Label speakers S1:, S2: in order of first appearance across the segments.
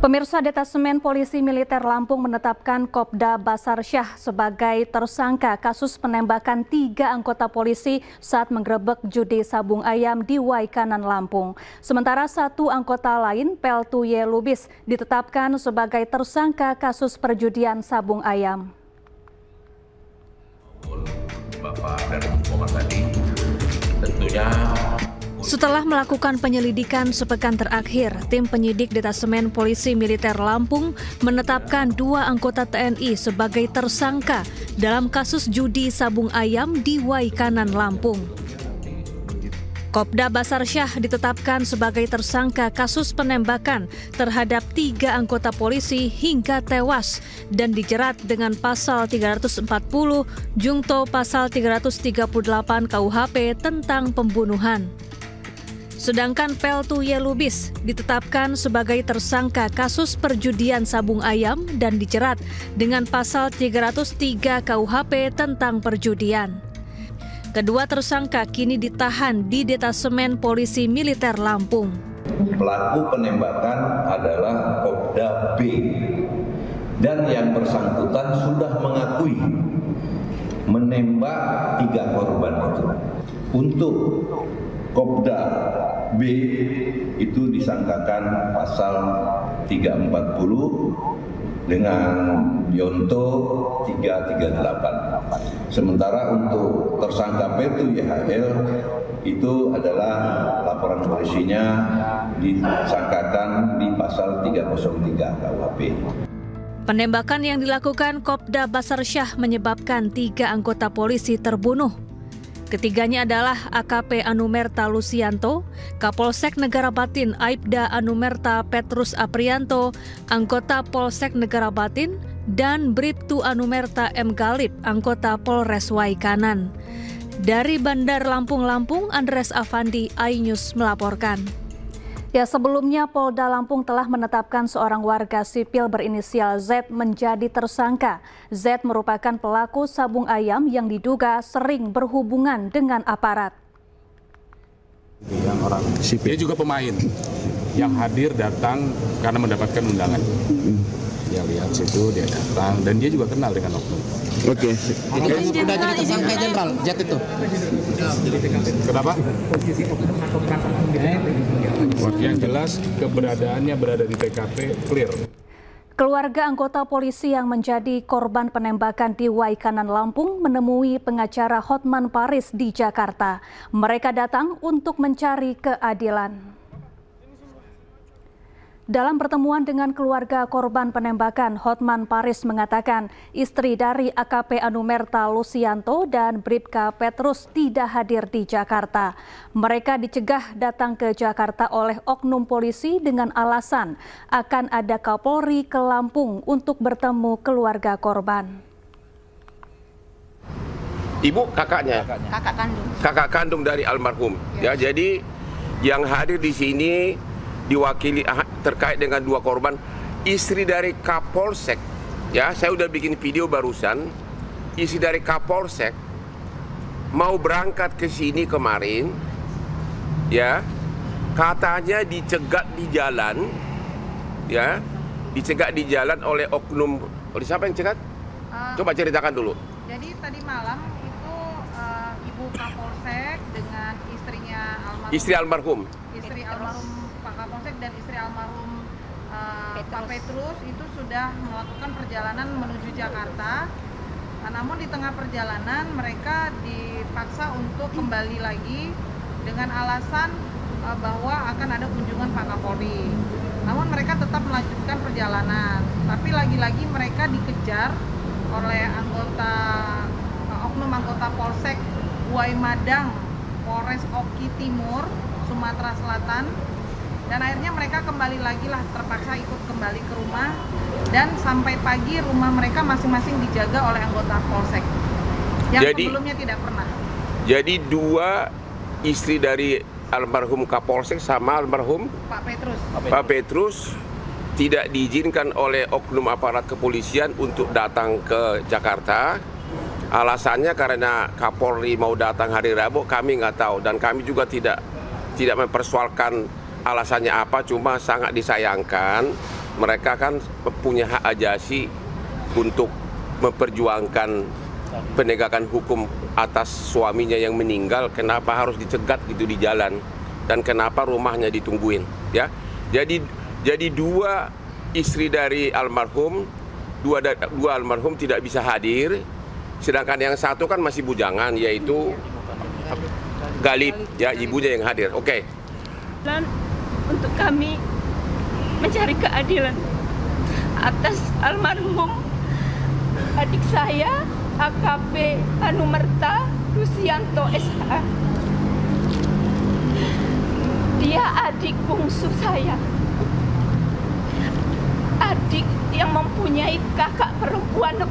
S1: Pemirsa, Detasemen Polisi Militer Lampung menetapkan Kopda Basar Syah sebagai tersangka kasus penembakan 3 anggota polisi saat menggerebek judi sabung ayam di Waikanan, Lampung. Sementara 1 anggota lain, Peltu Y. Lubis, ditetapkan sebagai tersangka kasus perjudian sabung ayam.
S2: Bapak dan Ibu tadi tentunya
S1: setelah melakukan penyelidikan sepekan terakhir, tim penyidik Detasemen Polisi Militer Lampung menetapkan 2 anggota TNI sebagai tersangka dalam kasus judi sabung ayam di Waikanan, Lampung. Kopda Basar Syah ditetapkan sebagai tersangka kasus penembakan terhadap 3 anggota polisi hingga tewas dan dijerat dengan pasal 340 jungto pasal 338 KUHP tentang pembunuhan. Sedangkan Peltu Y. Lubis ditetapkan sebagai tersangka kasus perjudian sabung ayam dan dijerat dengan pasal 303 KUHP tentang perjudian. Kedua tersangka kini ditahan di Detasemen Polisi Militer Lampung.
S2: Pelaku penembakan adalah Kopda B dan yang bersangkutan sudah mengakui menembak 3 korban itu. Untuk Kopda B itu disangkakan pasal 340 dengan Yonto 338. Sementara untuk tersangka Peltu YHL itu adalah laporan polisinya disangkakan di pasal 303 KUHP.
S1: Penembakan yang dilakukan Kopda Basar Syah menyebabkan 3 anggota polisi terbunuh. Ketiganya adalah AKP Anumerta Lusianto, Kapolsek Negara Batin Aibda Anumerta Petrus Aprianto, anggota Polsek Negara Batin, dan Bribtu Anumerta M. Galib, anggota Polres Waikanan. Dari Bandar Lampung, Andres Afandi, iNews melaporkan. Ya, sebelumnya Polda Lampung telah menetapkan seorang warga sipil berinisial Z menjadi tersangka. Z merupakan pelaku sabung ayam yang diduga sering berhubungan dengan aparat.
S3: Yang orang sipil. Dia juga pemain yang hadir datang karena mendapatkan undangan. Dia lihat situ, dia datang, dan dia juga kenal dengan oknum. Oke.
S4: Sudah jadi tersangka Jenderal Z itu.
S3: Kenapa? Yang jelas keberadaannya berada di TKP clear.
S1: Keluarga anggota polisi yang menjadi korban penembakan di Waikanan, Lampung menemui pengacara Hotman Paris di Jakarta. Mereka datang untuk mencari keadilan. Dalam pertemuan dengan keluarga korban penembakan, Hotman Paris mengatakan istri dari AKP Anumerta Lusianto dan Bribka Petrus tidak hadir di Jakarta. Mereka dicegah datang ke Jakarta oleh oknum polisi dengan alasan akan ada Kapolri ke Lampung untuk bertemu keluarga korban.
S5: Ibu kakaknya? Kakak kandung dari almarhum. Ya, jadi yang hadir di sini diwakili terkait dengan 2 korban, istri dari Kapolsek. Ya, saya udah bikin video barusan. Istri dari Kapolsek mau berangkat ke sini kemarin, ya, katanya dicegat di jalan, ya, dicegat di jalan oleh oknum. Oleh siapa yang cegat? Coba ceritakan dulu.
S6: Jadi tadi malam itu Ibu Kapolsek dengan istrinya almarhum.
S5: Istri almarhum.
S6: Istri almarhum Pak Kapolsek dan istri almarhum Pak Petrus itu sudah melakukan perjalanan menuju Jakarta. Namun di tengah perjalanan mereka dipaksa untuk kembali lagi dengan alasan bahwa akan ada kunjungan Pak Kapolri. Namun mereka tetap melanjutkan perjalanan. Tapi lagi-lagi mereka dikejar oleh oknum anggota Polsek Buai Madang, Polres Oki Timur, Sumatera Selatan. Dan akhirnya mereka kembali lagi lah, terpaksa ikut kembali ke rumah, dan sampai pagi rumah mereka masing-masing dijaga oleh anggota Polsek yang sebelumnya tidak pernah.
S5: Jadi 2 istri dari almarhum Kapolsek sama almarhum Pak Petrus tidak diizinkan oleh oknum aparat kepolisian untuk datang ke Jakarta. Alasannya karena Kapolri mau datang hari Rabu, kami nggak tahu, dan kami juga tidak mempersoalkan alasannya apa, cuma sangat disayangkan mereka kan punya hak ajasi untuk memperjuangkan penegakan hukum atas suaminya yang meninggal. Kenapa harus dicegat gitu di jalan, dan kenapa rumahnya ditungguin, ya? Jadi dua istri dari almarhum, dua almarhum tidak bisa hadir, sedangkan yang satu kan masih bujangan, yaitu Galip, ya, ibunya yang hadir. Oke.
S7: Dan untuk kami mencari keadilan atas almarhum adik saya, AKP Anumerta Rusianto SH. Dia adik bungsu saya, adik yang mempunyai kakak perempuan 4.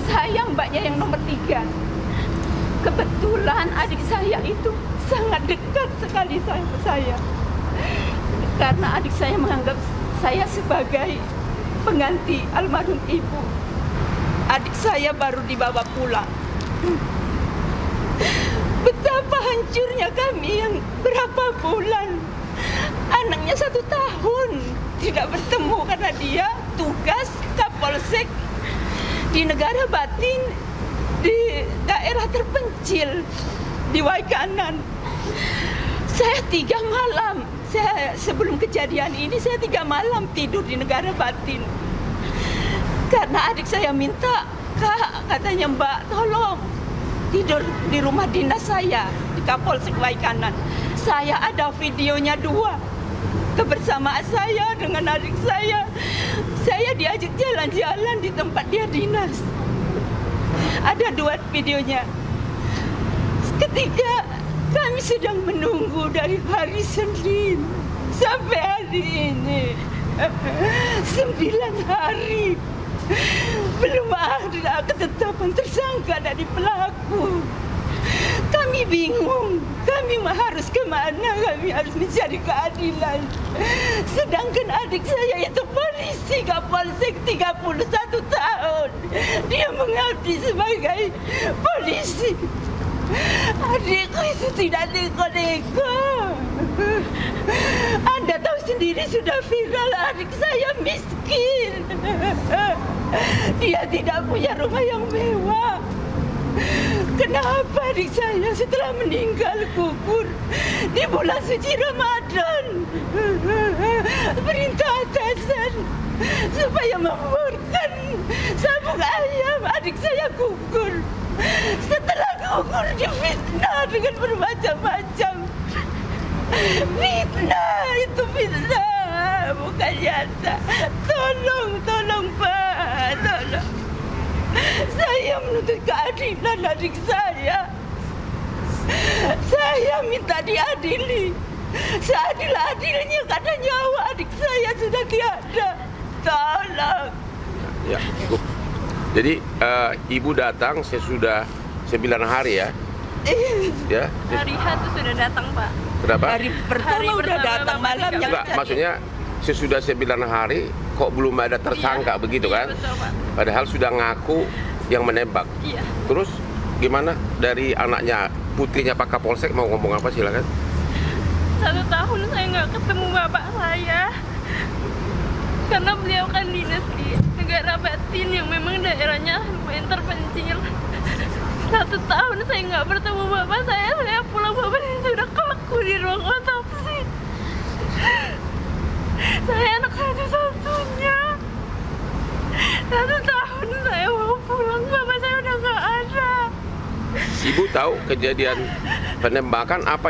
S7: Saya mbaknya yang nomor 3. Kebetulan adik saya itu sangat dekat sekali sama saya, karena adik saya menganggap saya sebagai pengganti almarhum ibu. Adik saya baru dibawa pulang. Betapa hancurnya kami yang berapa bulan, anaknya 1 tahun tidak bertemu karena dia tugas Kapolsek di negara batin di daerah terpencil di Waikanan. Saya 3 malam, sebelum kejadian ini saya 3 malam tidur di negara batin. Karena adik saya minta, Kak, katanya Mbak, tolong tidur di rumah dinas saya di Kapolsek Waikanan. Saya ada videonya 2 kebersamaan saya dengan adik saya. Saya diajak jalan-jalan di tempat dia dinas. Ada 2 videonya. Ketika kami sedang menunggu dari hari Senin sampai hari ini, 9 hari, belum ada ketetapan tersangka dari pelaku. Kami bingung, kami harus kemana, kami harus mencari keadilan. Sedangkan adik saya itu polisi Kapolsek 31 tahun. Dia mengabdi sebagai polisi. Adikku itu tidak neko-neko. Anda tahu sendiri sudah viral, adik saya miskin. Dia tidak punya rumah yang mewah. Kenapa adik saya setelah meninggal kubur di bulan suci Ramadan, perintah atasan supaya membuburkan sabung ayam, adik saya gugur. Setelah gugur difitnah dengan bermacam-macam. Fitnah itu fitnah, bukan nyata. Tolong Pak, tolong. Saya menuntut keadilan adik saya. Saya minta diadili. Seadil-adilnya karena nyawa adik saya sudah tiada. Tolong.
S5: Ya, Ibu. Jadi Ibu datang sesudah 9 hari ya? Ya.
S7: Hari H itu sudah datang, Pak.
S5: Kenapa?
S7: Hari pertama udah datang, malamnya.
S5: Enggak, maksudnya sesudah 9 hari kok belum ada tersangka, begitu kan?
S7: Betul, Pak.
S5: Padahal sudah ngaku yang menembak.
S7: Iya.
S5: Terus gimana dari anaknya, putrinya Pak Kapolsek mau ngomong apa, silakan?
S7: 1 tahun saya nggak ketemu bapak saya karena beliau kan dinas di negara batin yang memang daerahnya lumayan terpencil. 1 tahun saya nggak bertemu bapak saya pulang bapak sudah kaku di ruang otopsi. Saya anak satu-satunya. 1 tahun saya mau pulang, bapak saya udah nggak ada.
S5: Ibu tahu kejadian penembakan apa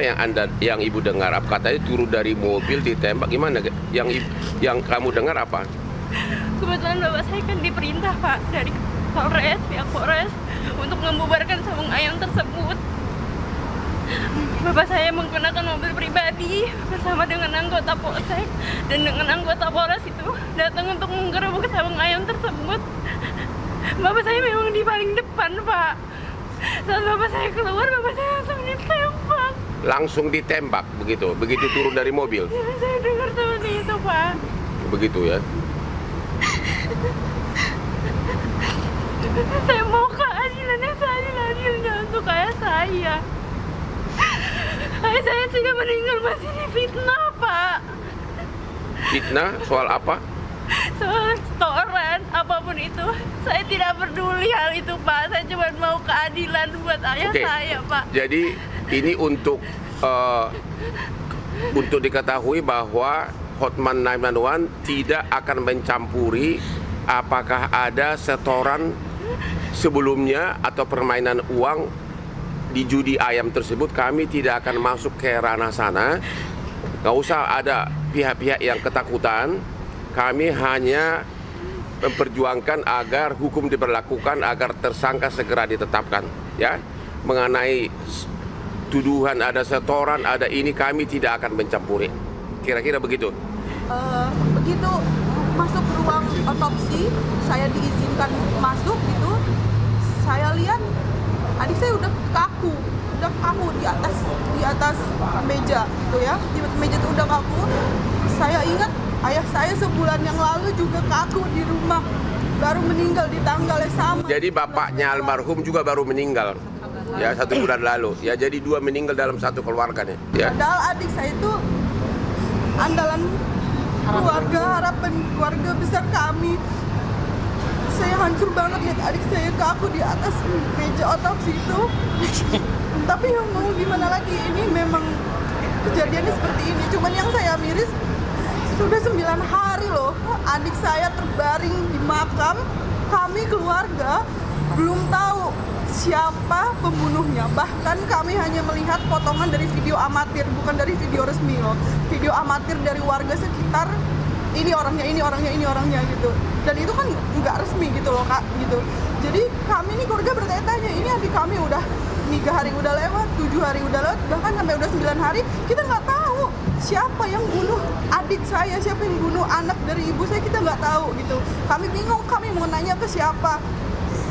S5: yang Ibu dengar? Apa katanya turun dari mobil ditembak, gimana? Yang kamu dengar apa?
S7: Kebetulan bapak saya kan diperintah, Pak, dari Polres, pihak Polres untuk membubarkan sabung ayam tersebut. Bapak saya menggunakan mobil pribadi bersama dengan anggota Polsek dan dengan anggota Polres itu datang untuk menggerebek sabung ayam tersebut. Bapak saya memang di paling depan, Pak. Saat bapak saya keluar, bapak saya langsung ditembak.
S5: Langsung ditembak begitu turun dari mobil?
S7: Ya, saya dengar seperti itu, Pak.
S5: Begitu ya?
S7: Saya mau keadilannya seadil-adilnya untuk ayah saya. Ayah saya sudah meninggal masih difitnah, Pak.
S5: Fitnah soal apa?
S7: Soal setoran, apapun itu. Saya tidak peduli hal itu, Pak. Saya cuma mau keadilan buat ayah saya, Pak.
S5: Jadi ini untuk diketahui bahwa Hotman 911 tidak akan mencampuri apakah ada setoran sebelumnya atau permainan uang di judi ayam tersebut. Kami tidak akan masuk ke ranah sana. Nggak usah ada pihak-pihak yang ketakutan. Kami hanya memperjuangkan agar hukum diberlakukan, agar tersangka segera ditetapkan. Ya, mengenai tuduhan ada setoran, ada ini, kami tidak akan mencampuri. Kira-kira begitu.
S8: Begitu masuk ruang otopsi, saya diizinkan masuk gitu. Saya lihat adik saya udah kaku di atas meja gitu ya. Di meja itu udah kaku. Saya ingat ayah saya sebulan yang lalu juga kaku di rumah, baru meninggal di tanggal yang sama.
S5: Jadi bapaknya almarhum juga baru meninggal. Ya, 1 bulan lalu. Ya, jadi 2 meninggal dalam satu keluarga nih. Ya.
S8: Padahal adik saya itu andalan keluarga, harapan keluarga besar kami. Saya hancur banget lihat adik saya kaku di atas meja otopsi itu. Tapi yang mau gimana lagi, ini memang kejadiannya seperti ini. Cuman yang saya miris, sudah 9 hari loh adik saya terbaring di makam. Kami keluarga belum tahu siapa pembunuhnya. Bahkan kami hanya melihat potongan dari video amatir, bukan dari video resmi loh. Video amatir dari warga sekitar, ini orangnya gitu. Dan itu kan nggak resmi gitu loh Kak, gitu. Jadi kami nih keluarga bertanya-tanya, ini adik kami udah 3 hari udah lewat, 7 hari udah lewat, bahkan sampai udah 9 hari, kita nggak tahu siapa yang bunuh adik saya, siapa yang bunuh anak dari ibu saya, kita nggak tahu gitu. Kami bingung, kami mau nanya ke siapa.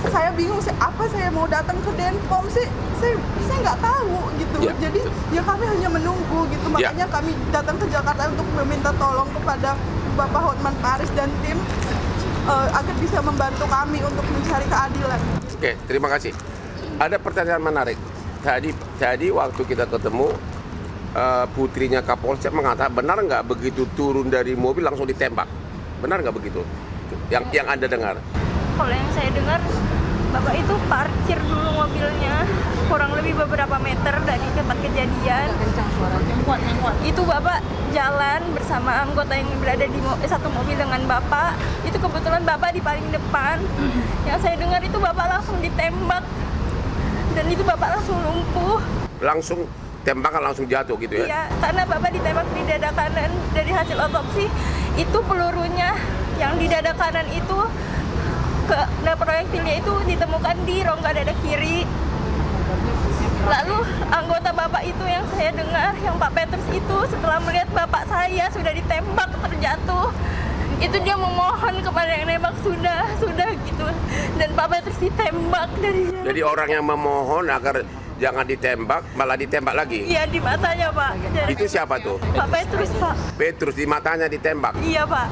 S8: Saya bingung, apa saya mau datang ke Denpom sih, saya nggak tahu gitu. Jadi ya kami hanya menunggu gitu. Makanya kami datang ke Jakarta untuk meminta tolong kepada Bapak Hotman Paris dan tim agar bisa membantu kami untuk mencari keadilan.
S5: Oke, terima kasih. Ada pertanyaan menarik. Tadi waktu kita ketemu, putrinya Kapolsek mengatakan, benar nggak begitu turun dari mobil langsung ditembak? Benar nggak begitu? Yang Anda dengar?
S7: Kalau yang saya dengar, Bapak itu parkir dulu mobilnya kurang lebih beberapa meter dari tempat kejadian. Itu Bapak jalan bersama anggota yang berada di satu mobil dengan Bapak. Itu kebetulan Bapak di paling depan. Yang saya dengar itu Bapak langsung ditembak. Dan itu Bapak langsung lumpuh. Langsung
S5: tembakan langsung jatuh gitu ya?
S7: Iya, karena Bapak ditembak di dada kanan. Dari hasil otopsi, itu pelurunya yang di dada kanan itu, proyektilnya itu ditemukan di rongga dada kiri. Lalu anggota Bapak itu yang saya dengar, yang Pak Petrus itu, setelah melihat Bapak saya sudah ditembak terjatuh, itu dia memohon kepada yang nembak sudah gitu. Dan Pak Petrus ditembak dari jarak. Jadi orang yang memohon agar jangan ditembak, malah ditembak lagi? Iya, di matanya Pak. Itu siapa tuh? Pak Petrus, Pak. Petrus di matanya ditembak? Iya Pak.